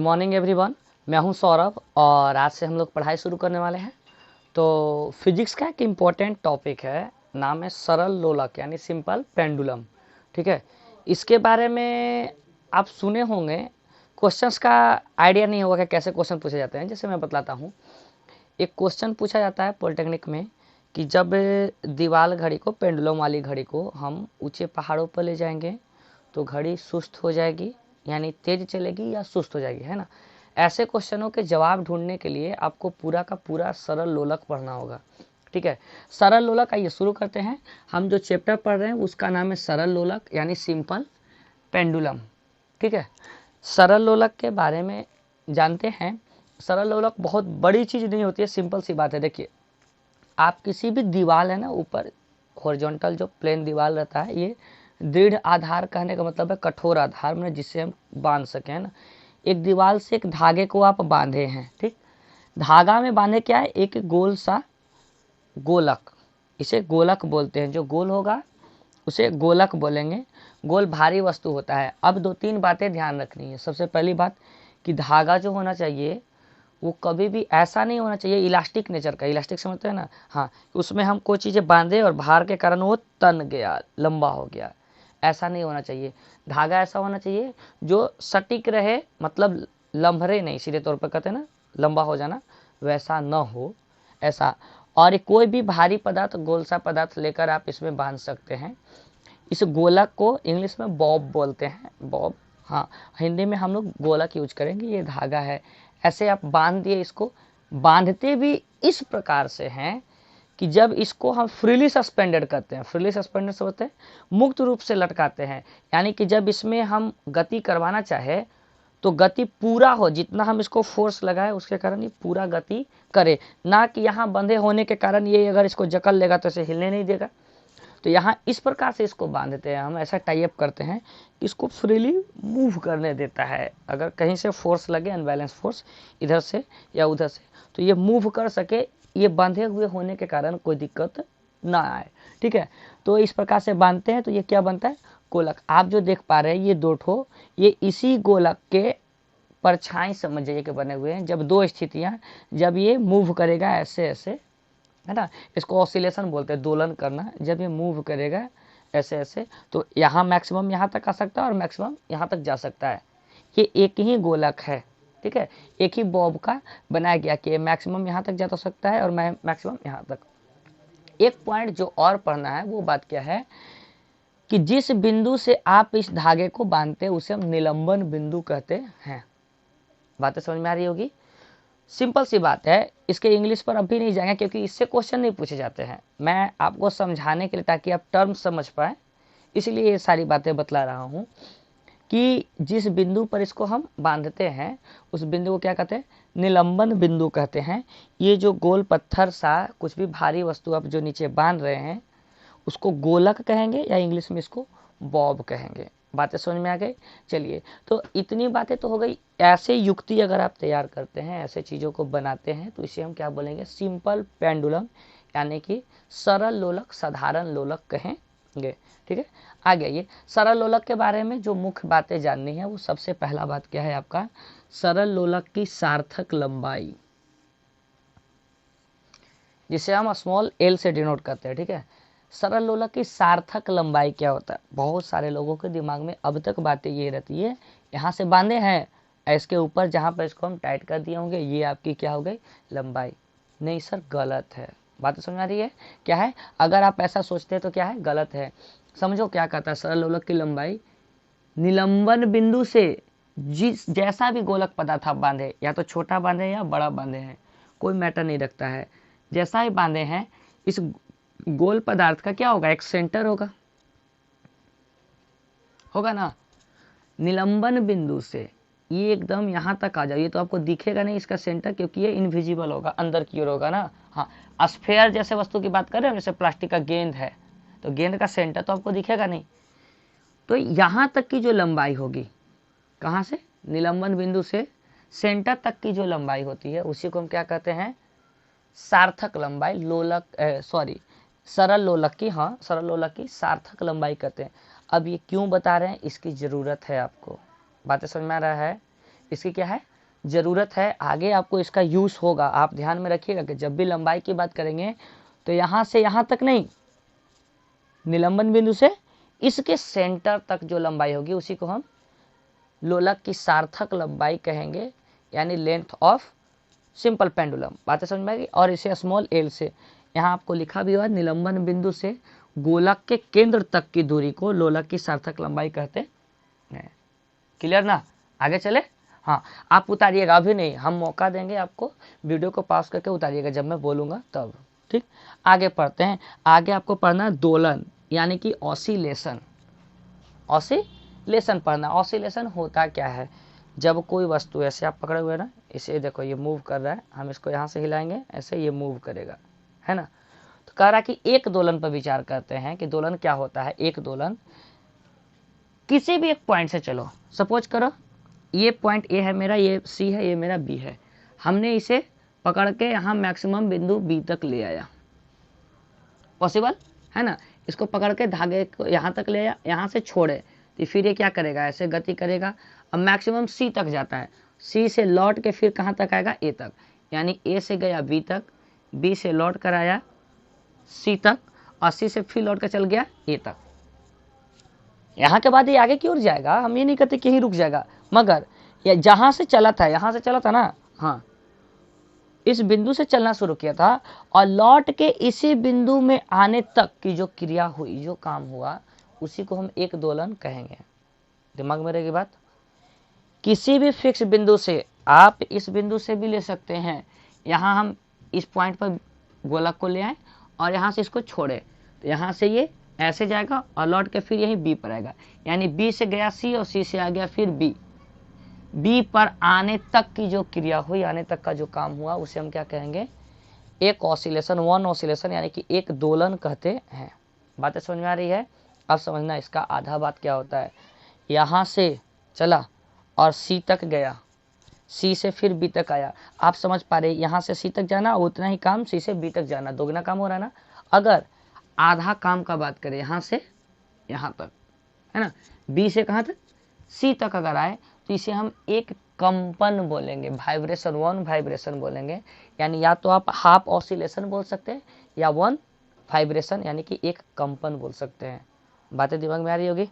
Morning everyone, मैं हूं सौरभ और आज से हम लोग पढ़ाई शुरू करने वाले हैं। तो फिजिक्स का एक इम्पॉर्टेंट टॉपिक है, नाम है सरल लोलक यानी सिंपल पेंडुलम। ठीक है, इसके बारे में आप सुने होंगे, क्वेश्चंस का आइडिया नहीं होगा कि कैसे क्वेश्चन पूछे जाते हैं। जैसे मैं बतलाता हूँ, एक क्वेश्चन पूछा जाता है पॉलिटेक्निक में कि जब दीवार घड़ी को, पेंडुलम वाली घड़ी को हम ऊंचे पहाड़ों पर ले जाएंगे तो घड़ी सुस्त हो जाएगी, यानी तेज चलेगी या सुस्त हो जाएगी, है ना। ऐसे क्वेश्चनों के जवाब ढूंढने के लिए आपको पूरा का पूरा सरल लोलक पढ़ना होगा। ठीक है, सरल लोलक, आइए शुरू करते हैं। हम जो चैप्टर पढ़ रहे हैं उसका नाम है सरल लोलक यानी सिंपल पेंडुलम। ठीक है, सरल लोलक के बारे में जानते हैं। सरल लोलक बहुत बड़ी चीज़ नहीं होती है, सिंपल सी बात है। देखिए, आप किसी भी दीवार है ना, ऊपर हॉरिजॉन्टल जो प्लेन दीवार रहता है, ये दृढ़ आधार कहने का मतलब है कठोर आधार में जिससे हम बांध सकें, है ना। एक दीवार से एक धागे को आप बांधे हैं, ठीक, धागा में बांधे क्या है, एक गोल सा गोलक, इसे गोलक बोलते हैं। जो गोल होगा उसे गोलक बोलेंगे। गोल भारी वस्तु होता है। अब दो तीन बातें ध्यान रखनी है। सबसे पहली बात कि धागा जो होना चाहिए वो कभी भी ऐसा नहीं होना चाहिए इलास्टिक नेचर का। इलास्टिक समझते हैं ना, हाँ, उसमें हम कोई चीज़ें बांधे और भार के कारण वो तन गया, लंबा हो गया, ऐसा नहीं होना चाहिए। धागा ऐसा होना चाहिए जो सटीक रहे, मतलब लम्भरे नहीं, सीधे तौर पर कहते हैं ना लंबा हो जाना, वैसा न हो, ऐसा। और कोई भी भारी पदार्थ, गोल सा पदार्थ लेकर आप इसमें बांध सकते हैं। इस गोलक को इंग्लिश में बॉब बोलते हैं, बॉब, हाँ, हिंदी में हम लोग गोलक यूज करेंगे। ये धागा है, ऐसे आप बांध दिए। इसको बांधते भी इस प्रकार से हैं कि जब इसको हम फ्रीली सस्पेंडेड करते हैं, फ्रीली सस्पेंडेड से होते हैं मुक्त रूप से लटकाते हैं, यानी कि जब इसमें हम गति करवाना चाहे तो गति पूरा हो, जितना हम इसको फोर्स लगाए उसके कारण ये पूरा गति करे, ना कि यहाँ बंधे होने के कारण ये अगर इसको जकड़ लेगा तो इसे हिलने नहीं देगा। तो यहाँ इस प्रकार से इसको बांधते हैं हम, ऐसा टाई अप करते हैं कि इसको फ्रीली मूव करने देता है। अगर कहीं से फोर्स लगे, अनबैलेंस फोर्स इधर से या उधर से, तो ये मूव कर सके, ये बांधे हुए होने के कारण कोई दिक्कत ना आए। ठीक है, तो इस प्रकार से बांधते हैं तो ये क्या बनता है, गोलक। आप जो देख पा रहे हैं ये दो ठो, ये इसी गोलक के परछाई समझ जाइए कि बने हुए हैं। जब दो स्थितियाँ, जब ये मूव करेगा ऐसे ऐसे, है ना, इसको ऑसिलेशन बोलते हैं, दोलन करना। जब ये मूव करेगा ऐसे ऐसे तो यहाँ मैक्सिमम यहाँ तक आ सकता है और मैक्सिमम यहाँ तक जा सकता है। ये एक ही गोलक है, ठीक है, एक ही बॉब का बनाया गया कि मैक्सिमम यहाँ तक जा तो सकता है और मैक्सिमम यहाँ तक। एक पॉइंट जो और पढ़ना है वो बात क्या है कि जिस बिंदु से आप इस धागे को बांधते हैं उसे हम निलंबन बिंदु कहते हैं। बातें समझ में आ रही होगी, सिंपल सी बात है। इसके इंग्लिश पर अभी नहीं जाएंगे क्योंकि इससे क्वेश्चन नहीं पूछे जाते हैं। मैं आपको समझाने के लिए, ताकि आप टर्म समझ पाए, इसलिए ये सारी बातें बतला रहा हूँ कि जिस बिंदु पर इसको हम बांधते हैं उस बिंदु को क्या कहते हैं, निलंबन बिंदु कहते हैं। ये जो गोल पत्थर सा कुछ भी भारी वस्तु आप जो नीचे बांध रहे हैं उसको गोलक कहेंगे या इंग्लिश में इसको बॉब कहेंगे। बातें समझ में आ गई। चलिए, तो इतनी बातें तो हो गई। ऐसे युक्ति अगर आप तैयार करते हैं, ऐसे चीज़ों को बनाते हैं, तो इसे हम क्या बोलेंगे, सिंपल पेंडुलम, यानी कि सरल लोलक, साधारण लोलक कहेंगे। ठीक है, आगे ये सरल लोलक के बारे में जो मुख्य बातें जाननी है वो सबसे पहला बात क्या है आपका, सरल लोलक की सार्थक लंबाई, जिसे हम स्मॉल एल से डिनोट करते हैं। ठीक है, सरल लोलक की सार्थक लंबाई क्या होता है। बहुत सारे लोगों के दिमाग में अब तक बातें ये रहती है, यहाँ से बांधे हैं, इसके ऊपर जहाँ पर इसको हम टाइट कर दिए होंगे ये आपकी क्या हो गई, लंबाई। नहीं सर, गलत है। बात समझ आ रही है क्या है, अगर आप ऐसा सोचते हैं तो क्या है, गलत है। समझो क्या कहता है, सरल लोलक की लंबाई निलंबन बिंदु से जिस जैसा भी गोलक पदार्थ आप बांधे, या तो छोटा बांधे या बड़ा बांधे हैं, कोई मैटर नहीं रखता है, जैसा ही बांधे हैं, इस गोल पदार्थ का क्या होगा, एक सेंटर होगा, होगा ना। निलंबन बिंदु से ये एकदम यहाँ तक आ जाओ, ये तो आपको दिखेगा नहीं इसका सेंटर, क्योंकि ये इनविजिबल होगा, अंदर की ओर होगा ना। हाँ, स्फेयर जैसे वस्तु की बात कर रहे हैं, जैसे प्लास्टिक का गेंद है, तो गेंद का सेंटर तो आपको दिखेगा नहीं। तो यहाँ तक की जो लंबाई होगी, कहाँ से, निलंबन बिंदु से सेंटर तक की जो लंबाई होती है उसी को हम क्या कहते हैं, सार्थक लंबाई, लोलक, सॉरी, सरल लोलक की, हाँ, सरल लोलक की सार्थक लंबाई कहते हैं। अब ये क्यों बता रहे हैं, इसकी ज़रूरत है आपको। बातें समझ में आ रहा है, इसकी क्या है, ज़रूरत है, आगे आपको इसका यूज़ होगा। आप ध्यान में रखिएगा कि जब भी लंबाई की बात करेंगे तो यहाँ से यहाँ तक नहीं, निलंबन बिंदु से इसके सेंटर तक जो लंबाई होगी उसी को हम लोलक की सार्थक लंबाई कहेंगे, यानी लेंथ ऑफ सिंपल पेंडुलम। बातें समझ में आएगी। और इसे स्मॉल एल से, यहाँ आपको लिखा भी हुआ, निलंबन बिंदु से गोलक के केंद्र तक की दूरी को लोलक की सार्थक लंबाई कहते हैं। क्लियर ना? आगे चले। हाँ, आप उतारिएगा, अभी नहीं, हम मौका देंगे आपको, वीडियो को पॉज करके उतारिएगा जब मैं बोलूँगा तब। ठीक, आगे पढ़ते हैं। आगे आपको पढ़ना है दोलन, यानी कि ऑसिलेशन। ऑसिलेशन पढ़ना। ऑसिलेशन होता क्या है? जब कोई वस्तु ऐसे आप पकड़े हुए ना, इसे देखो ये मूव कर रहा है, हम इसको यहाँ से हिलाएंगे, ऐसे ये मूव करेगा, है ना। तो कह रहा है कि एक दोलन पर विचार करते हैं कि दोलन क्या होता है। एक दोलन किसी भी एक पॉइंट से, चलो सपोज करो ये पॉइंट ए है मेरा, ये सी है, ये मेरा बी है, हमने इसे पकड़ के यहाँ मैक्सिमम बिंदु बी तक ले आया, पॉसिबल है ना। इसको पकड़ के धागे को यहाँ तक ले आया, यहाँ से छोड़े तो फिर ये क्या करेगा, ऐसे गति करेगा। अब मैक्सिमम सी तक जाता है, सी से लौट के फिर कहाँ तक आएगा, ए तक, यानी ए से गया बी तक, बी से लौट कर आया सी तक, और सी से फिर लौट कर चल गया ए तक। यहाँ के बाद ये आगे की ओर जाएगा, हम ये नहीं कहते कि यहीं रुक जाएगा, मगर ये जहाँ से चला था, यहाँ से चला था ना, हाँ, इस बिंदु से चलना शुरू किया था और लौट के इसी बिंदु में आने तक की जो क्रिया हुई, जो काम हुआ, उसी को हम एक दोलन कहेंगे। दिमाग में रहेगी बात। किसी भी फिक्स बिंदु से, आप इस बिंदु से भी ले सकते हैं, यहाँ हम इस पॉइंट पर गोलक को ले आए और यहाँ से इसको छोड़े, तो यहाँ से ये ऐसे जाएगा और लौट के फिर यही बी पर आएगा, यानी बी से गया सी और सी से आ गया फिर बी। बी पर आने तक की जो क्रिया हुई, आने तक का जो काम हुआ, उसे हम क्या कहेंगे, एक ऑसिलेशन, वन ऑसिलेशन, यानी कि एक दोलन कहते हैं। बातें समझ में आ रही है? अब समझना इसका आधा बात क्या होता है। यहाँ से चला और सी तक गया, सी से फिर बी तक आया, आप समझ पा रहे, यहाँ से सी तक जाना उतना ही काम सी से बी तक जाना, दोगुना काम हो रहा है ना। अगर आधा काम का बात करें, यहाँ से यहाँ तक, है ना, बी से कहाँ तक, सी तक अगर आए तो इसे हम एक कंपन बोलेंगे, वाइब्रेशन, वन वाइब्रेशन बोलेंगे। यानी या तो आप हाफ ऑसिलेशन बोल सकते हैं या वन वाइब्रेशन, यानी कि एक कंपन बोल सकते हैं। बातें दिमाग में आ रही होगी?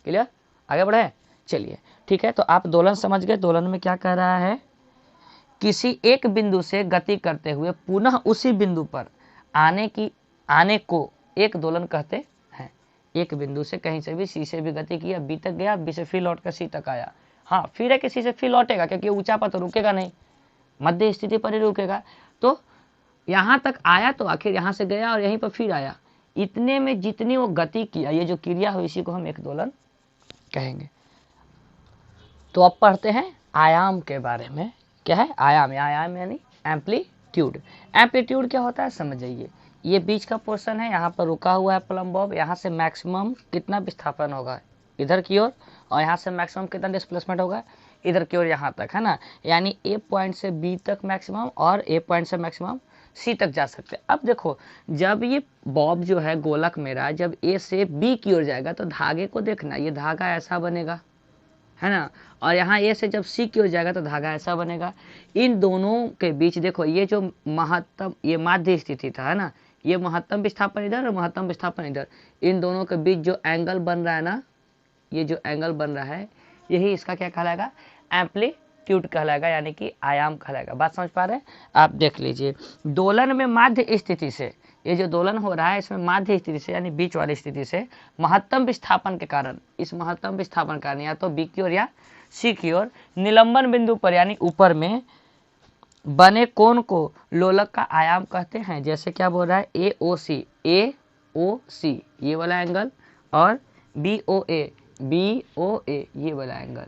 क्लियर? आगे बढ़े, चलिए ठीक है। तो आप दोलन समझ गए। दोलन में क्या कह रहा है, किसी एक बिंदु से गति करते हुए पुनः उसी बिंदु पर आने को एक दोलन कहते हैं। एक बिंदु से कहीं से भी, सी से भी गति किया, बी तक गया, बी से फिर लौट कर सी तक आया, हाँ, फिर है कि सी से फिर लौटेगा, क्योंकि ऊंचा पर तो रुकेगा नहीं, मध्य स्थिति पर ही रुकेगा। तो यहाँ तक आया तो आखिर यहाँ से गया और यहीं पर फिर आया, इतने में जितनी वो गति किया, ये जो क्रिया हुई, इसी को हम एक दोलन कहेंगे। तो अब पढ़ते हैं आयाम के बारे में। क्या है आयाम? आयाम यानी एम्पलीट्यूड। एम्पलीट्यूड क्या होता है समझ जाइए। ये बीच का पोर्शन है, यहाँ पर रुका हुआ है प्लम बॉब, यहाँ से मैक्सिमम कितना विस्थापन होगा इधर की ओर, और यहाँ से मैक्सिमम कितना डिस्प्लेसमेंट होगा इधर की ओर, यहाँ तक, है ना। यानी ए पॉइंट से बी तक मैक्सिमम और ए पॉइंट से मैक्सिमम सी तक जा सकते हैं। अब देखो, जब ये बॉब जो है गोलक मेरा, जब ए से बी की ओर जाएगा तो धागे को देखना, ये धागा ऐसा बनेगा, है ना, और यहाँ ए से जब सी की ओर जाएगा तो धागा ऐसा बनेगा। इन दोनों के बीच देखो, ये जो महत्तम, ये माध्य स्थिति था, है ना, ये महत्तम विस्थापन इधर और महत्तम विस्थापन इधर, इन दोनों के बीच जो एंगल बन रहा है ना, ये जो एंगल बन रहा है, यही इसका क्या कहलाएगा, एम्पलीट्यूड कहलाएगा, यानी कि आयाम कहलाएगा। बात समझ पा रहे हैं? आप देख लीजिए, दोलन में माध्य स्थिति से, ये जो दोलन हो रहा है इसमें माध्य स्थिति से, यानी बीच वाली स्थिति से महत्तम विस्थापन के कारण, इस महत्तम विस्थापन कारण या तो बी की ओर या सी की ओर निलंबन बिंदु पर, यानी ऊपर में बने कोण को लोलक का आयाम कहते हैं। जैसे क्या बोल रहा है, ए ओ सी ये वाला एंगल, और बी ओ ए ये वाला एंगल,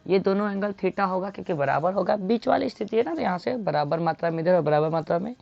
ये दोनों एंगल थीटा होगा, क्योंकि बराबर होगा, बीच वाली स्थिति है ना, तो यहाँ से बराबर मात्रा में इधर और बराबर मात्रा में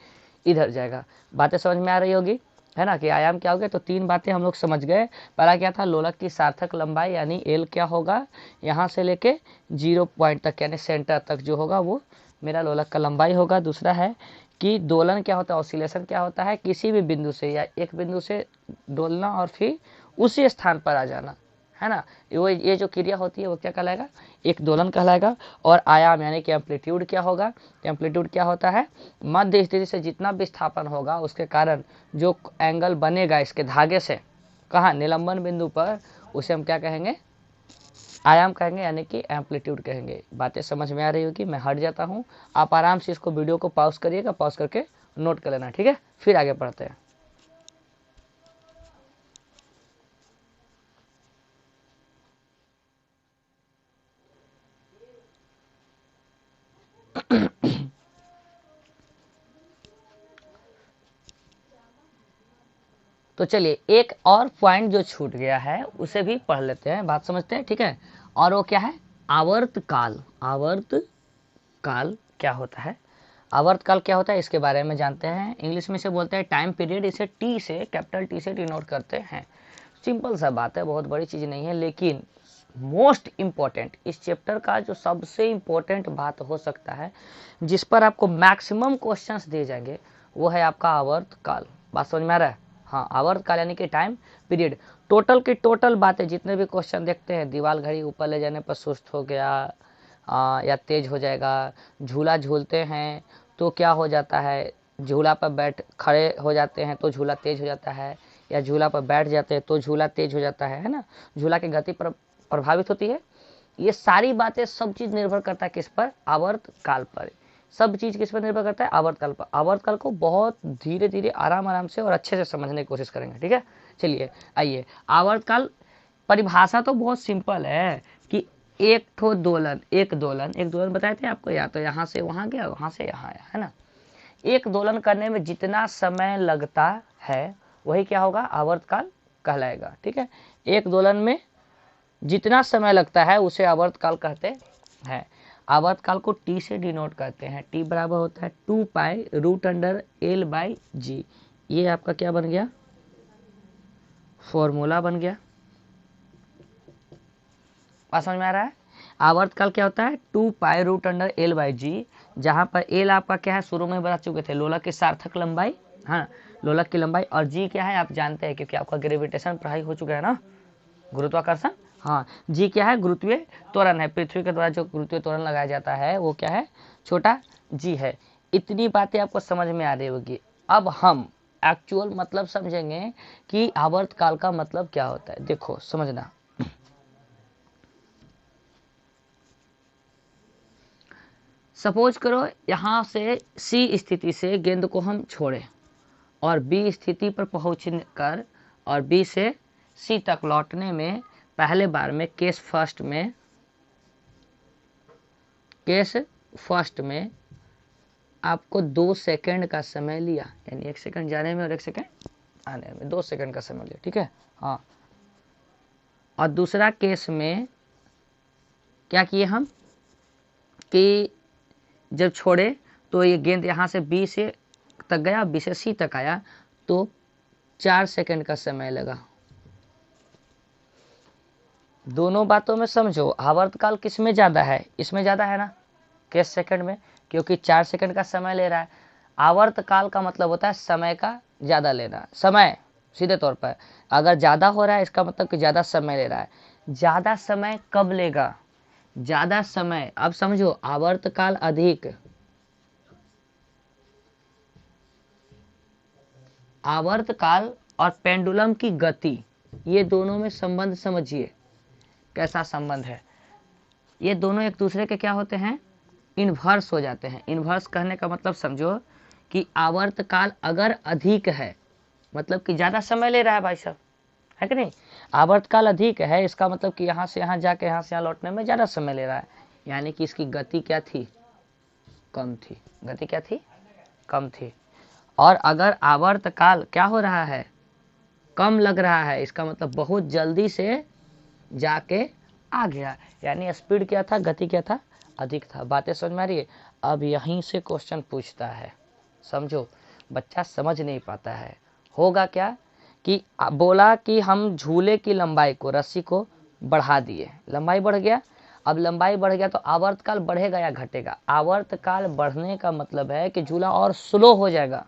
इधर जाएगा। बातें समझ में आ रही होगी, है ना, कि आयाम क्या हो गया। तो तीन बातें हम लोग समझ गए। पहला क्या था, लोलक की सार्थक लंबाई, यानी एल क्या होगा, यहाँ से लेके 0 पॉइंट तक, यानी सेंटर तक जो होगा वो मेरा लोलक का लंबाई होगा। दूसरा है कि दोलन क्या होता है, ऑसिलेशन क्या होता है, किसी भी बिंदु से या एक बिंदु से डोलना और फिर उसी स्थान पर आ जाना, है ना। ये जो क्रिया होती है वो क्या कहलाएगा, एक दोलन कहलाएगा। और आयाम यानी कि एम्पलीट्यूड क्या होगा, एम्पलीट्यूड क्या होता है, मध्य स्थिति से जितना विस्थापन होगा उसके कारण जो एंगल बनेगा इसके धागे से, कहाँ, निलंबन बिंदु पर, उसे हम क्या कहेंगे, आयाम कहेंगे यानी कि एम्पलीट्यूड कहेंगे। बातें समझ में आ रही होगी, मैं हट जाता हूँ, आप आराम से इसको वीडियो को पॉज करिएगा, पॉज करके नोट कर लेना, ठीक है, फिर आगे बढ़ते हैं। तो चलिए एक और पॉइंट जो छूट गया है उसे भी पढ़ लेते हैं, बात समझते हैं, ठीक है। और वो क्या है, आवर्त काल। आवर्त काल क्या होता है, आवर्त काल क्या होता है इसके बारे में जानते हैं। इंग्लिश में से बोलते हैं टाइम पीरियड, इसे टी से, कैपिटल टी से डिनोट करते हैं। सिंपल सा बात है, बहुत बड़ी चीज़ नहीं है, लेकिन मोस्ट इम्पॉर्टेंट, इस चैप्टर का जो सबसे इम्पोर्टेंट बात हो सकता है, जिस पर आपको मैक्सिमम क्वेश्चंस दिए जाएंगे, वो है आपका आवर्त काल। बात समझ में आ रहा है, हाँ, आवर्त काल यानी कि टाइम पीरियड। टोटल की टोटल बातें, जितने भी क्वेश्चन देखते हैं, दीवार घड़ी ऊपर ले जाने पर सुस्त हो गया या तेज हो जाएगा, झूला झूलते हैं तो क्या हो जाता है, झूला पर बैठ खड़े हो जाते हैं तो झूला तेज हो जाता है, या झूला पर बैठ जाते हैं तो झूला तेज हो जाता है ना, झूला की गति पर प्रभावित होती है। ये सारी बातें, सब चीज़ निर्भर करता है किस पर, आवर्त काल पर। सब चीज़ किस पर निर्भर करता है, आवर्त काल पर। आवर्त काल को बहुत धीरे धीरे आराम आराम से और अच्छे से समझने की कोशिश करेंगे, ठीक है। चलिए आइए, आवर्त काल परिभाषा तो बहुत सिंपल है कि एक ठो दोलन, एक दोलन बताए थे आपको, या तो यहाँ से वहाँ गया, वहाँ से यहाँ आया, है ना। एक दोलन करने में जितना समय लगता है वही क्या होगा, आवर्त काल कहलाएगा, ठीक है। एक दोलन में जितना समय लगता है उसे आवर्त काल कहते हैं। आवर्त काल को टी से डिनोट करते हैं, टी बराबर होता है 2π√L/g। ये आपका क्या बन गया, फॉर्मूला बन गया। बात समझ में आ रहा है, आवर्त काल क्या होता है 2π√L/g, जहां पर एल आपका क्या है, शुरू में बता चुके थे, लोलक की सार्थक लंबाई, हाँ, लोलक की लंबाई, और जी क्या है आप जानते हैं क्योंकि आपका ग्रेविटेशन पढ़ाई हो चुका है ना, गुरुत्वाकर्षण, हाँ, जी क्या है, गुरुत्वीय त्वरण है, पृथ्वी के द्वारा जो गुरुत्वीय त्वरण लगाया जाता है वो क्या है, छोटा जी है। इतनी बातें आपको समझ में आ रही होगी। अब हम एक्चुअल मतलब समझेंगे कि आवर्त काल का मतलब क्या होता है। देखो समझना, सपोज करो यहाँ से सी स्थिति से गेंद को हम छोड़े और बी स्थिति पर पहुँचने कर और बी से सी तक लौटने में पहले बार में केस फर्स्ट में आपको 2 सेकंड का समय लिया, यानी 1 सेकंड जाने में और 1 सेकंड आने में, 2 सेकंड का समय लिया, ठीक है, हाँ। और दूसरा केस में क्या किए हम कि जब छोड़े तो ये गेंद यहाँ से बी से तक गया, बी से सी तक आया, तो 4 सेकंड का समय लगा। दोनों बातों में समझो, आवर्तकाल किस में ज़्यादा है, इसमें ज़्यादा है ना, केस सेकंड में, क्योंकि 4 सेकंड का समय ले रहा है। आवर्तकाल का मतलब होता है समय का ज़्यादा लेना, समय सीधे तौर पर अगर ज़्यादा हो रहा है इसका मतलब कि ज़्यादा समय ले रहा है। ज़्यादा समय कब लेगा, ज़्यादा समय, अब समझो, आवर्तकाल अधिक, आवर्तकाल और पेंडुलम की गति, ये दोनों में संबंध समझिए कैसा संबंध है। ये दोनों एक दूसरे के क्या होते हैं, इन्वर्स हो जाते हैं। इन्वर्स कहने का मतलब समझो कि आवर्तकाल अगर अधिक है मतलब कि ज़्यादा समय ले रहा है भाई साहब, है कि नहीं। आवर्तकाल अधिक है इसका मतलब कि यहाँ से यहाँ जाके यहाँ से यहाँ लौटने में ज़्यादा समय ले रहा है, यानी कि इसकी गति क्या थी, कम थी। गति क्या थी, कम थी। और अगर आवर्तकाल क्या हो रहा है, कम लग रहा है, इसका मतलब बहुत जल्दी से जाके आ गया, यानी स्पीड क्या था, गति क्या था, अधिक था। बातें समझ में आ रही है। अब यहीं से क्वेश्चन पूछता है, समझो, बच्चा समझ नहीं पाता है। होगा क्या कि बोला कि हम झूले की लंबाई को, रस्सी को बढ़ा दिए, लंबाई बढ़ गया। अब लंबाई बढ़ गया तो आवर्तकाल बढ़ेगा या घटेगा, आवर्तकाल बढ़ने का मतलब है कि झूला और स्लो हो जाएगा,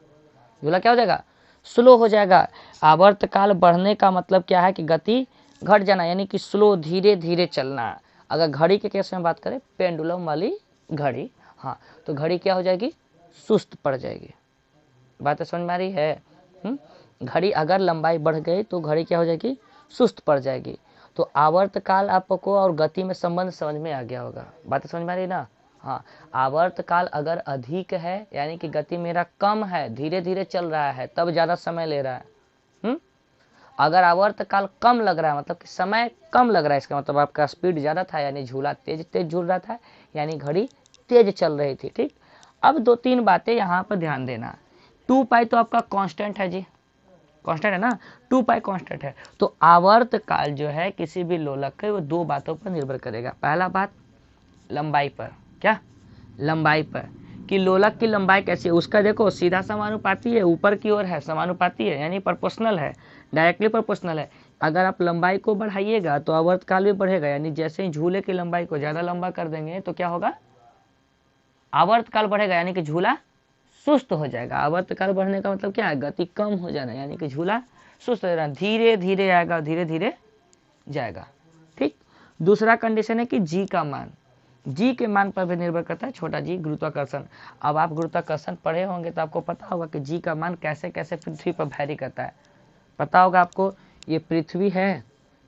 झूला क्या हो जाएगा, स्लो हो जाएगा। आवर्तकाल बढ़ने का मतलब क्या है कि गति घट जाना यानी कि स्लो, धीरे धीरे चलना। अगर घड़ी के केस में बात करें, पेंडुलम वाली घड़ी, हाँ, तो घड़ी क्या हो जाएगी, सुस्त पड़ जाएगी। बात समझ में आ रही है? घड़ी अगर लंबाई बढ़ गई तो घड़ी क्या हो जाएगी, सुस्त पड़ जाएगी। तो आवर्तकाल आपको और गति में संबंध समझ में आ गया होगा। बात समझ में आ रही ना? हाँ, आवर्तकाल अगर अधिक है यानी कि गति मेरा कम है, धीरे धीरे चल रहा है, तब ज़्यादा समय ले रहा है। अगर आवर्तकाल कम लग रहा है मतलब कि समय कम लग रहा है, इसका मतलब आपका स्पीड ज़्यादा था यानी झूला तेज तेज झूल रहा था, यानी घड़ी तेज चल रही थी। ठीक, अब 2-3 बातें यहाँ पर ध्यान देना। 2 पाई तो आपका कांस्टेंट है जी, कांस्टेंट है ना, 2 पाई कांस्टेंट है। तो आवर्तकाल जो है किसी भी लोलक के, वो 2 बातों पर निर्भर करेगा। पहला बात लंबाई पर, क्या लंबाई पर, कि लोलक की लंबाई कैसी है, उसका देखो सीधा समानुपाती है, ऊपर की ओर है समानुपाती है यानी प्रोपोर्शनल है, डायरेक्टली प्रोपोर्शनल है। अगर आप लंबाई को बढ़ाइएगा तो आवर्तकाल भी बढ़ेगा, यानी जैसे ही झूले की लंबाई को ज़्यादा लंबा कर देंगे तो क्या होगा, आवर्तकाल बढ़ेगा यानी कि झूला सुस्त हो जाएगा। आवर्तकाल बढ़ने का मतलब क्या है, गति कम हो जाना यानी कि झूला सुस्त हो जाना, धीरे धीरे आएगा, धीरे धीरे जाएगा। ठीक, दूसरा कंडीशन है कि जी का मान, जी के मान पर भी निर्भर करता है। छोटा जी गुरुत्वाकर्षण, अब आप गुरुत्वाकर्षण पढ़े होंगे तो आपको पता होगा कि जी का मान कैसे कैसे पृथ्वी पर वैरी करता है। पता होगा आपको, ये पृथ्वी है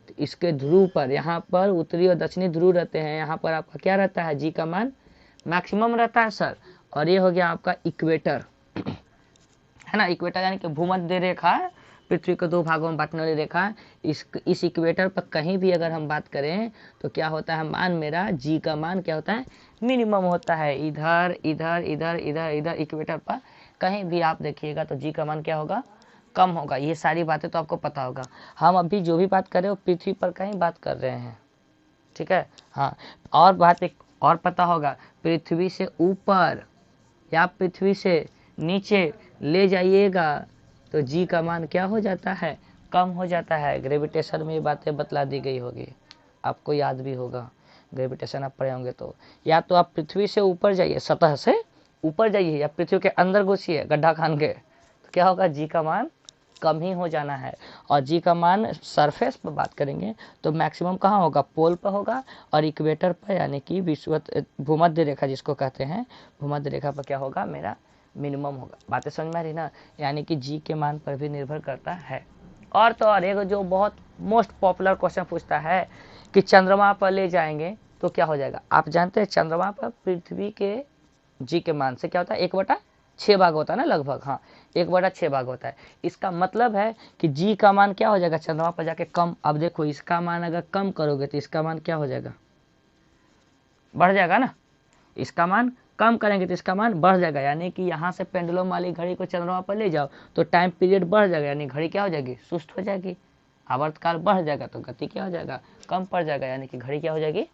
तो इसके ध्रुव पर, यहाँ पर उत्तरी और दक्षिणी ध्रुव रहते हैं, यहाँ पर आपका क्या रहता है, जी का मान मैक्सिमम रहता है सर। और ये हो गया आपका इक्वेटर, है ना, इक्वेटर यानी कि भूमध्य रेखा, पृथ्वी को 2 भागों में बांटने वाली रेखा। इस इक्वेटर पर कहीं भी अगर हम बात करें तो क्या होता है, मान मेरा जी का मान क्या होता है, मिनिमम होता है। इधर इधर इधर इधर इधर इक्वेटर पर कहीं भी आप देखिएगा तो जी का मान क्या होगा, कम होगा। ये सारी बातें तो आपको पता होगा। हम अभी जो भी बात कर रहे हो पृथ्वी पर कहीं बात कर रहे हैं, ठीक है। हाँ, और बात एक और पता होगा, पृथ्वी से ऊपर या पृथ्वी से नीचे ले जाइएगा तो जी का मान क्या हो जाता है, कम हो जाता है। ग्रेविटेशन में ये बातें बतला दी गई होगी, आपको याद भी होगा, ग्रेविटेशन आप पढ़े होंगे तो। या तो आप पृथ्वी से ऊपर जाइए, सतह से ऊपर जाइए, या पृथ्वी के अंदर घुसिए गड्ढा खान के, तो क्या होगा, जी का मान कम ही हो जाना है। और जी का मान सरफेस पर बात करेंगे तो मैक्सिमम कहाँ होगा, पोल पर होगा, और इक्वेटर पर यानी कि भूमध्य रेखा जिसको कहते हैं, भूमध्य रेखा पर क्या होगा, मेरा मिनिमम होगा। बातें समझ में आ रही ना? यानी कि जी के मान पर भी निर्भर करता है। और तो और एक जो बहुत मोस्ट पॉपुलर क्वेश्चन पूछता है कि चंद्रमा पर ले जाएंगे तो क्या हो जाएगा। आप जानते हैं चंद्रमा पर पृथ्वी के जी के मान से क्या होता है, 1/6 भाग होता है ना लगभग, हाँ 1/6 भाग होता है। इसका मतलब है कि जी का मान क्या हो जाएगा चंद्रमा पर जाके कम। अब देखो इसका मान अगर कम करोगे तो इसका मान क्या हो जाएगा, बढ़ जाएगा ना। इसका मान कम करेंगे तो इसका मान बढ़ जाएगा, यानी कि यहाँ से पेंडुलम वाली घड़ी को चंद्रमा पर ले जाओ तो टाइम पीरियड बढ़ जाएगा, यानी घड़ी क्या हो जाएगी, सुस्त हो जाएगी। आवर्तकाल बढ़ जाएगा तो गति क्या हो जाएगा, कम पड़ जाएगा, यानी कि घड़ी क्या हो जाएगी,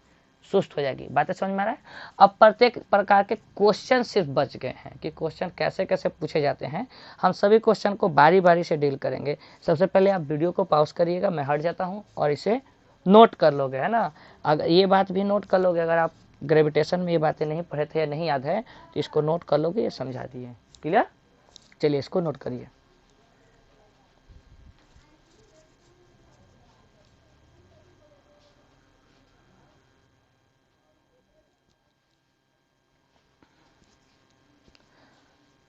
सुस्त हो जाएगी। बातें समझ में आ रहा है? अब प्रत्येक प्रकार के क्वेश्चन सिर्फ बच गए हैं कि क्वेश्चन कैसे कैसे पूछे जाते हैं। हम सभी क्वेश्चन को बारी बारी से डील करेंगे। सबसे पहले आप वीडियो को पॉज करिएगा, मैं हट जाता हूँ, और इसे नोट कर लोगे, है ना। अगर ये बात भी नोट कर लोगे, अगर आप ग्रेविटेशन में ये बातें नहीं पढ़े थे या नहीं याद है तो इसको नोट कर लोगे, ये समझा दिए। क्लियर? चलिए इसको नोट करिए।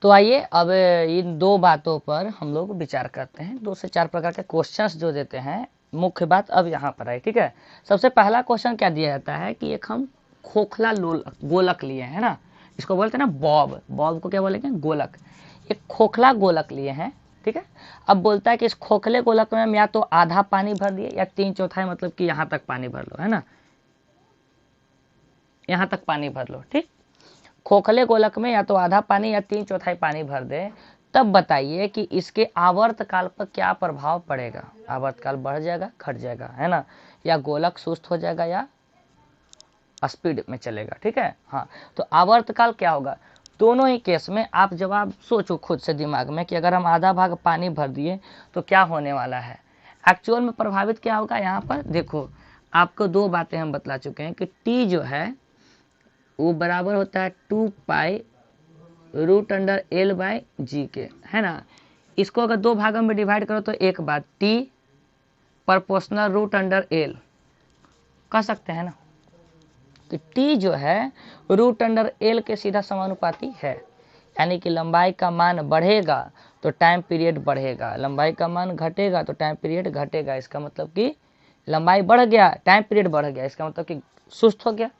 तो आइए अब इन 2 बातों पर हम लोग विचार करते हैं। 2 से 4 प्रकार के क्वेश्चंस जो देते हैं, मुख्य बात अब यहाँ पर आई, ठीक है। सबसे पहला क्वेश्चन क्या दिया जाता है कि एक हम खोखला गोलक लिए हैं ना, इसको बोलते हैं ना बॉब, बॉब को क्या बोलेंगे, गोलक। एक खोखला गोलक लिए हैं, ठीक है। अब बोलता है कि इस खोखले गोलक में या तो आधा पानी भर दिए या 3/4 मतलब कि यहाँ तक पानी भर लो, है ना, यहाँ तक पानी भर लो, ठीक। खोखले गोलक में या तो आधा पानी या 3/4 पानी भर दे, तब बताइए कि इसके आवर्तकाल पर क्या प्रभाव पड़ेगा। आवर्तकाल बढ़ जाएगा, घट जाएगा, है ना, या गोलक सुस्त हो जाएगा या स्पीड में चलेगा, ठीक है। हाँ, तो आवर्तकाल क्या होगा, दोनों ही केस में आप जवाब सोचो खुद से दिमाग में कि अगर हम आधा भाग पानी भर दिए तो क्या होने वाला है। एक्चुअल में प्रभावित क्या होगा, यहाँ पर देखो आपको 2 बातें हम बतला चुके हैं कि टी जो है वो बराबर होता है 2 पाई √L/g के, है ना। इसको अगर 2 भागों में डिवाइड करो तो एक बात T proportional root under L कह सकते हैं ना। तो टी जो है रूट अंडर एल के सीधा समानुपाती है, यानी कि लंबाई का मान बढ़ेगा तो टाइम पीरियड बढ़ेगा, लंबाई का मान घटेगा तो टाइम पीरियड घटेगा। इसका मतलब कि लंबाई बढ़ गया टाइम पीरियड बढ़ गया, इसका मतलब कि सुस्त हो गया,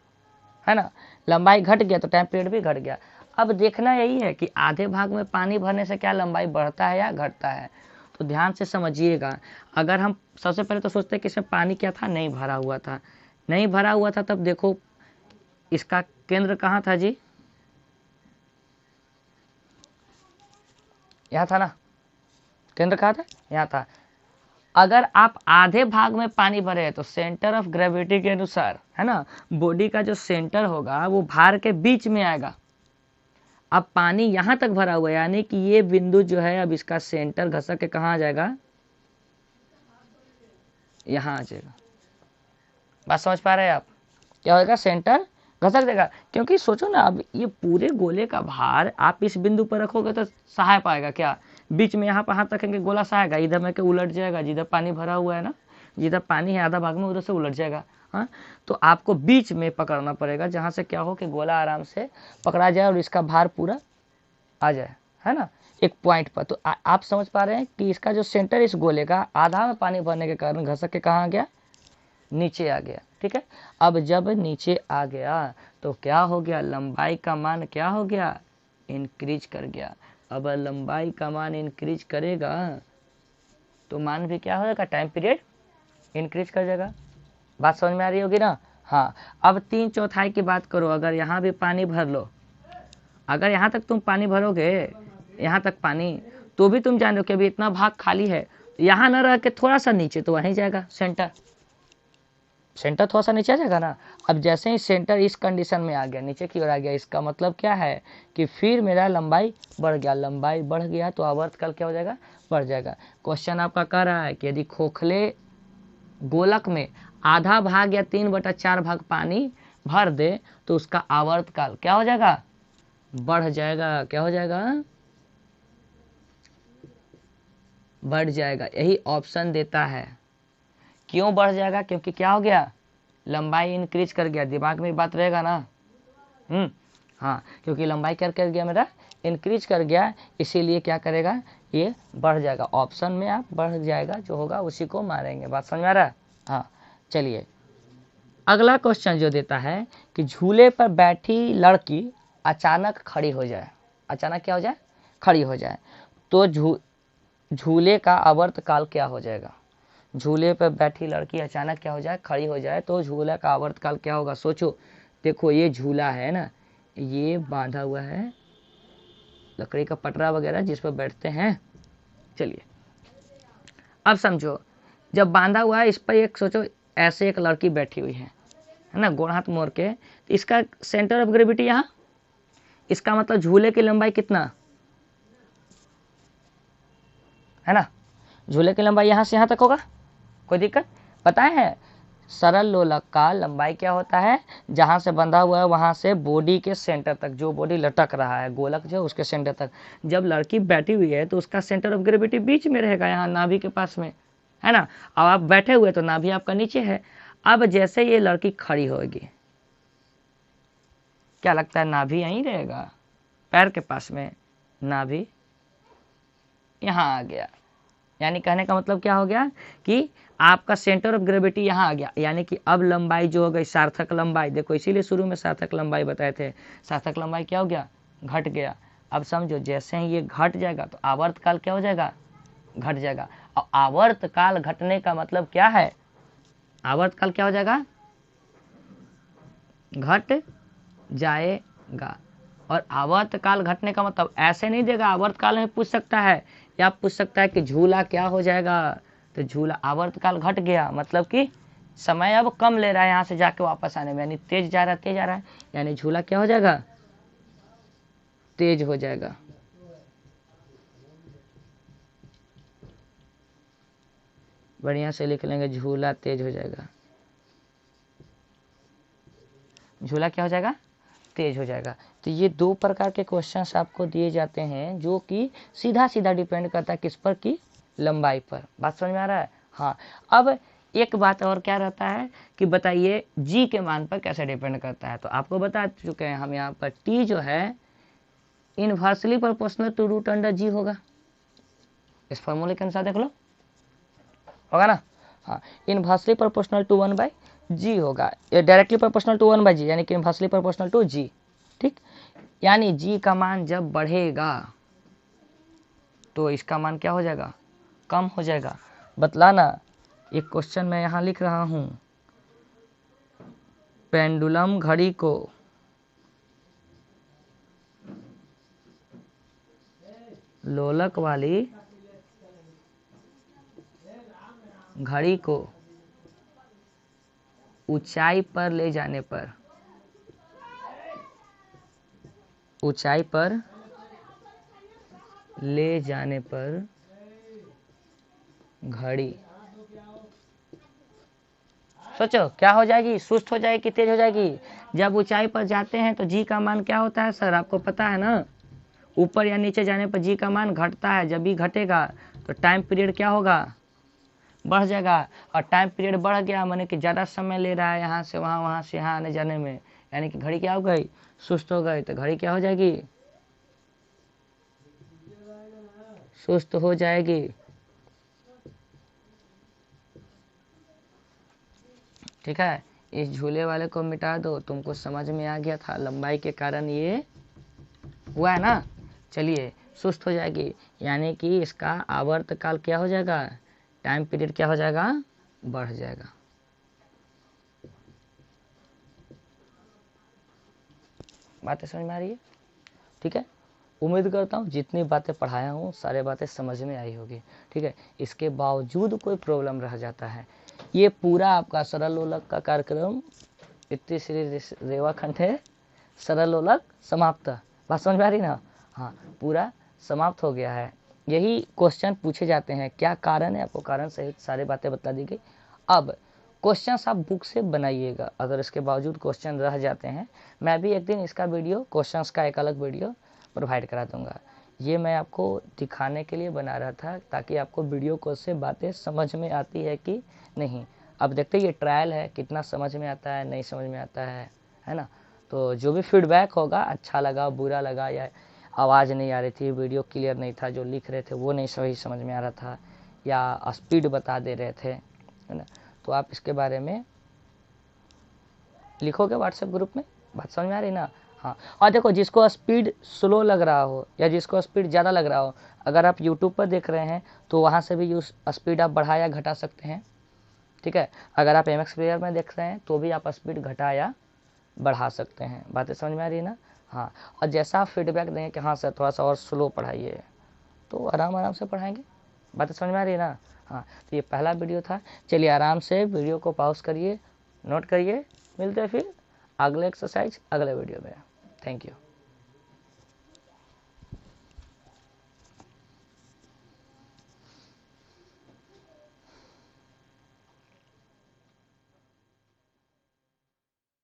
है ना। लंबाई घट गया तो टाइम पीरियड भी घट गया। अब देखना यही है कि आधे भाग में पानी भरने से क्या लंबाई बढ़ता है या घटता है। तो ध्यान से समझिएगा। अगर हम सबसे पहले तो सोचते हैं कि इसमें पानी क्या था, नहीं भरा हुआ था, नहीं भरा हुआ था, तब देखो इसका केंद्र कहाँ था जी, यहाँ था ना, केंद्र कहाँ था, यहाँ था। अगर आप आधे भाग में पानी भरे तो सेंटर ऑफ ग्रेविटी के अनुसार, है ना, बॉडी का जो सेंटर होगा वो भार के बीच में आएगा। अब पानी यहां तक भरा हुआ है, यानी कि ये बिंदु जो है अब इसका सेंटर घसक के कहाँ आ जाएगा, यहां आ जाएगा। बात समझ पा रहे हैं आप, क्या होगा, सेंटर घसक देगा। क्योंकि सोचो ना, अब ये पूरे गोले का भार आप इस बिंदु पर रखोगे तो सहाय पाएगा क्या, बीच में यहाँ पर हाथ रखेंगे गोला सहायगा, इधर में के उलट जाएगा, जिधर पानी भरा हुआ है ना, जिधर पानी है आधा भाग में उधर से उलट जाएगा। हाँ, तो आपको बीच में पकड़ना पड़ेगा जहाँ से क्या हो कि गोला आराम से पकड़ा जाए और इसका भार पूरा आ जाए, है ना, एक पॉइंट पर। तो आप समझ पा रहे हैं कि इसका जो सेंटर इस गोले का आधा में पानी भरने के कारण घसक के कहाँ आ गया, नीचे आ गया। ठीक है, अब जब नीचे आ गया तो क्या हो गया, लंबाई का मान क्या हो गया, इंक्रीज कर गया। अब लंबाई का मान इंक्रीज करेगा तो मान भी क्या हो जाएगा, टाइम पीरियड इंक्रीज कर जाएगा। बात समझ में आ रही होगी ना। हाँ, अब 3/4 की बात करो, अगर यहाँ भी पानी भर लो, अगर यहाँ तक तुम पानी भरोगे, यहाँ तक पानी, तो भी तुम जान रहे हो कि अभी इतना भाग खाली है, यहाँ न रह के थोड़ा सा नीचे तो वहीं जाएगा सेंटर, सेंटर थोड़ा सा नीचे आ जाएगा ना। अब जैसे ही सेंटर इस कंडीशन में आ गया, नीचे की ओर आ गया, इसका मतलब क्या है कि फिर मेरा लंबाई बढ़ गया, लंबाई बढ़ गया तो आवर्तकाल क्या हो जाएगा, बढ़ जाएगा। क्वेश्चन आपका कह रहा है कि यदि खोखले गोलक में आधा भाग या 3/4 भाग पानी भर दे तो उसका आवर्तकाल क्या हो जाएगा, बढ़ जाएगा। क्या हो जाएगा, बढ़ जाएगा। यही ऑप्शन देता है। क्यों बढ़ जाएगा, क्योंकि क्या हो गया, लंबाई इंक्रीज कर गया। दिमाग में बात रहेगा ना। हाँ, क्योंकि लंबाई क्या कर गया, मेरा इंक्रीज कर गया, इसीलिए क्या करेगा, ये बढ़ जाएगा। ऑप्शन में आप बढ़ जाएगा जो होगा उसी को मारेंगे। बात समझ आ रहा है। हाँ, चलिए अगला क्वेश्चन जो देता है कि झूले पर बैठी लड़की अचानक खड़ी हो जाए, अचानक क्या हो जाए, खड़ी हो जाए, तो झूले का आवर्तकाल क्या हो जाएगा। झूले पर बैठी लड़की अचानक क्या हो जाए, खड़ी हो जाए, तो झूले का आवर्तकाल क्या होगा। सोचो, देखो ये झूला है ना, ये बांधा हुआ है, लकड़ी का पटरा वगैरह जिस पर बैठते हैं। चलिए अब समझो, जब बांधा हुआ है इस पर एक, सोचो ऐसे एक लड़की बैठी हुई है ना, गोड़ हाथ मोड़ के, तो इसका सेंटर ऑफ ग्रेविटी यहाँ, इसका मतलब झूले की लंबाई कितना है ना, झूले की लंबाई यहाँ से यहाँ तक होगा, कोई दिक्कत। पता है सरल लोलक का लंबाई क्या होता है, जहां से बंधा हुआ है वहां से बॉडी के सेंटर तक, जो बॉडी लटक रहा है गोलक जो उसके सेंटर तक, जब लड़की बैठी हुई है तो उसका सेंटर ऑफ ग्रेविटी बीच में रहेगा, यहाँ नाभि के पास में, है ना। अब आप बैठे हुए तो नाभि आपका नीचे है। अब जैसे ये लड़की खड़ी होगी, क्या लगता है, नाभि यहीं रहेगा, पैर के पास में, नाभि यहाँ आ गया। यानी कहने का मतलब क्या हो गया कि आपका सेंटर ऑफ ग्रेविटी यहाँ आ गया, यानी कि अब लंबाई जो हो गई सार्थक लंबाई, देखो इसीलिए शुरू में सार्थक लंबाई बताए थे, सार्थक लंबाई क्या हो गया, घट गया। अब समझो जैसे ही ये घट जाएगा तो आवर्तकाल क्या हो जाएगा, घट जाएगा। और आवर्तकाल घटने का मतलब क्या है, आवर्तकाल क्या हो जाएगा, घट जाएगा। और आवर्तकाल घटने का मतलब ऐसे नहीं देगा, आवर्तकाल में पूछ सकता है, या पूछ सकता है कि झूला क्या हो जाएगा, तो झूला आवर्तकाल घट गया, मतलब कि समय अब कम ले रहा है यहाँ से जाके वापस आने में, यानी तेज जा रहा है, तेज आ रहा है, यानी झूला क्या हो जाएगा, तेज हो जाएगा। बढ़िया से लिख लेंगे, झूला तेज हो जाएगा, झूला क्या हो जाएगा, तेज हो जाएगा। तो ये 2 प्रकार के क्वेश्चंस आपको दिए जाते हैं जो कि सीधा सीधा डिपेंड करता है किस पर, की लंबाई पर। बात समझ में आ रहा है। हाँ, अब एक बात और क्या रहता है कि बताइए जी के मान पर कैसे डिपेंड करता है। तो आपको बता चुके हैं हम यहाँ पर टी जो है inversely proportional to root under g होगा। इस फॉर्मूले के अनुसार देख लो, होगा ना। हाँ, इनवर्सली प्रोपोर्शनल टू 1/g होगा, डायरेक्टली प्रोपोर्शनल टू 1/g, यानी कि इनवर्सली प्रोपोर्शनल टू g। ठीक, यानी g का मान जब बढ़ेगा तो इसका मान क्या हो जाएगा, कम हो जाएगा। बतलाना, एक क्वेश्चन मैं यहाँ लिख रहा हूँ, पेंडुलम घड़ी को लोलक वाली घड़ी को ऊंचाई पर ले जाने पर, ऊंचाई पर ले जाने पर घड़ी, सोचो क्या हो जाएगी, सुस्त हो जाएगी, तेज हो जाएगी। जब ऊंचाई पर जाते हैं तो जी का मान क्या होता है सर, आपको पता है ना, ऊपर या नीचे जाने पर जी का मान घटता है। जब भी घटेगा तो टाइम पीरियड क्या होगा, बढ़ जाएगा। और टाइम पीरियड बढ़ गया माने कि ज़्यादा समय ले रहा है यहाँ से वहाँ, वहाँ से यहाँ आने जाने में, यानी कि घड़ी क्या हो गई, सुस्त हो गई। तो घड़ी क्या हो जाएगी, सुस्त हो जाएगी। ठीक है, इस झूले वाले को मिटा दो, तुमको समझ में आ गया था, लंबाई के कारण ये हुआ है ना। चलिए, सुस्त हो जाएगी यानी कि इसका आवर्तकाल क्या हो जाएगा, टाइम पीरियड क्या हो जाएगा, बढ़ जाएगा। बातें समझ में आ रही है। ठीक है, उम्मीद करता हूँ जितनी बातें पढ़ाया हूँ सारे बातें समझ में आई होगी। ठीक है, इसके बावजूद कोई प्रॉब्लम रह जाता है, ये पूरा आपका सरल लोलक का कार्यक्रम इतनी श्री रेवा खंडे सरल लोलक समाप्त। बात समझ में आ रही ना। हाँ, पूरा समाप्त हो गया है। यही क्वेश्चन पूछे जाते हैं, क्या कारण है, आपको कारण सहित सारी बातें बता दी गई। अब क्वेश्चन आप बुक से बनाइएगा, अगर इसके बावजूद क्वेश्चन रह जाते हैं, मैं भी एक दिन इसका वीडियो, क्वेश्चंस का एक अलग वीडियो प्रोवाइड करा दूंगा। ये मैं आपको दिखाने के लिए बना रहा था ताकि आपको वीडियो को से बातें समझ में आती है कि नहीं। अब देखते ये ट्रायल है, कितना समझ में आता है, नहीं समझ में आता है ना। तो जो भी फीडबैक होगा, अच्छा लगा, बुरा लगा, या आवाज़ नहीं आ रही थी, वीडियो क्लियर नहीं था, जो लिख रहे थे वो नहीं सही समझ में आ रहा था, या स्पीड बता दे रहे थे, है ना, तो आप इसके बारे में लिखोगे व्हाट्सएप ग्रुप में। बात समझ में आ रही ना। हाँ, और देखो जिसको स्पीड स्लो लग रहा हो या जिसको स्पीड ज़्यादा लग रहा हो, अगर आप यूट्यूब पर देख रहे हैं तो वहाँ से भी यूज स्पीड आप बढ़ा या घटा सकते हैं। ठीक है, अगर आप MX प्लेयर में देख रहे हैं तो भी आप स्पीड घटा या बढ़ा सकते हैं। बातें समझ में आ रही है ना। हाँ, और जैसा आप फीडबैक देंगे कि हाँ सर थोड़ा सा और स्लो पढ़ाइए, तो आराम आराम से पढ़ाएंगे। बातें समझ में आ रही है ना। हाँ, तो ये पहला वीडियो था। चलिए आराम से वीडियो को पॉज करिए, नोट करिए, मिलते हैं फिर अगले एक्सरसाइज अगले वीडियो में। Thank you.